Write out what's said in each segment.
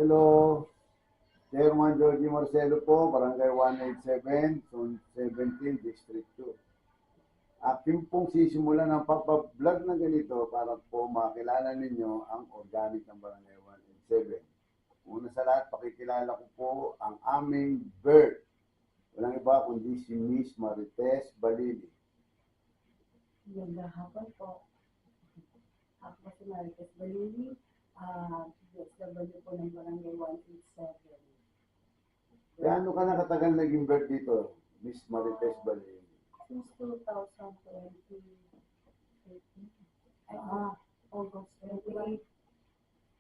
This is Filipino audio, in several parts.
Hello, Chairman Jorge Marcelo po, Barangay 187, Zone 17, District 2. Aking pong sisimulan ng pagpa-vlog na ganito para po makilala ninyo ang organic ng Barangay 187. Una sa lahat, pakikilala ko po ang aming bird. Walang iba kundi si Miss Marites Balili. Magandang hapon po. Ako si Marites Balili, DSW po ng Barangay 187. Gaano ka nakatagal naging bird dito, Miss Marites Balili? Since 2020, August 28,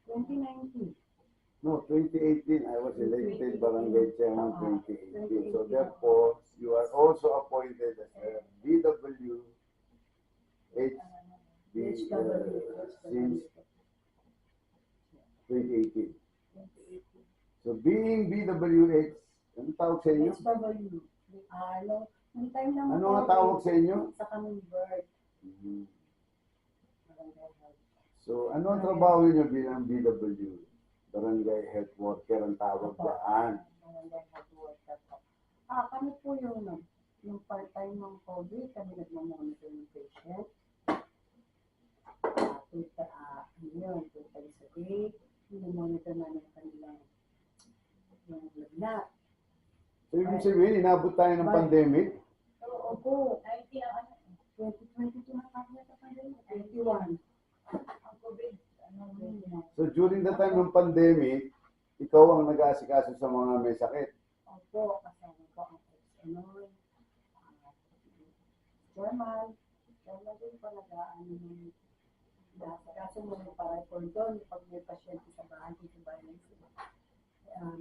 2019. No, 2018, I was elected Barangay Chairman 2018. So therefore, you are also appointed as a BWH since 2018. So being BWH, anong tawag sa inyo? HW. Nung time naman Ano nga tawag sa inyo? sa kaming bird. Mhm. Barangay Health. So ano ang trabaho niyo bilang BW? Barangay Health Worker ang tawag dyan. Barangay Health Worker po. Kami po yung part-time ng COVID, kami nagmamonitor ng patient. Two times a day, monitor namin ang kanilang yung lagnat. So ibig sabihin, inabot tayo ng pandemic? Oo po. 2022 na kami sa pandemic. 21. Ang COVID. So during the time ng pandemic, ikaw ang nag-aasikaso sa mga may sakit. Opo, kasama po ang Chairman din po nag-aano ng kaso mo yung para-report doon pag may pasyente sa bahay ng sila.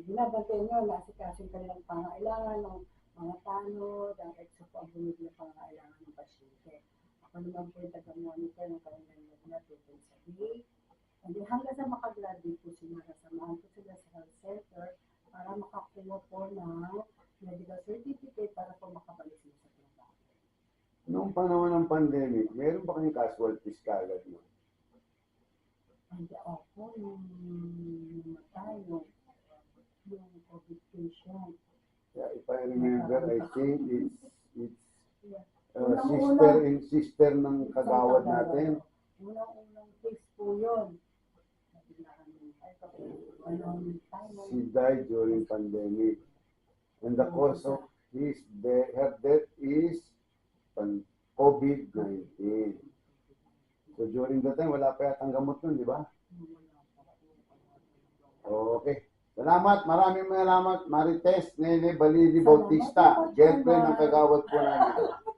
Binabantay nyo, nasikaso yung kanilang pangailangan ng mga tanod, ang exo po ang bumili na pangailangan ng pasyente. Ako naman po yung taga-monitor ng kanilang lagnat 2 times a day. Hindi hanggang sa makagraduate po sila, kasamahan po sila sa health center para makakuha po ng medical certificate para po makabalik sila sa trabaho. Noong panahon ng pandemic, meron ba kayong casualties kagad mo? Hindi ako yung matay, yung COVID patient. Yeah, if I remember, I think it's Unang-unang- sister ng kagawad natin. Unang-unang case po yun. She died during pandemic. And the cause of her death is COVID-19. So during the time, wala pa yatang gamot nun, di ba? Okay. Salamat, maraming salamat, Marites Nene Balili Bautista, girlfriend ng kagawad po namin.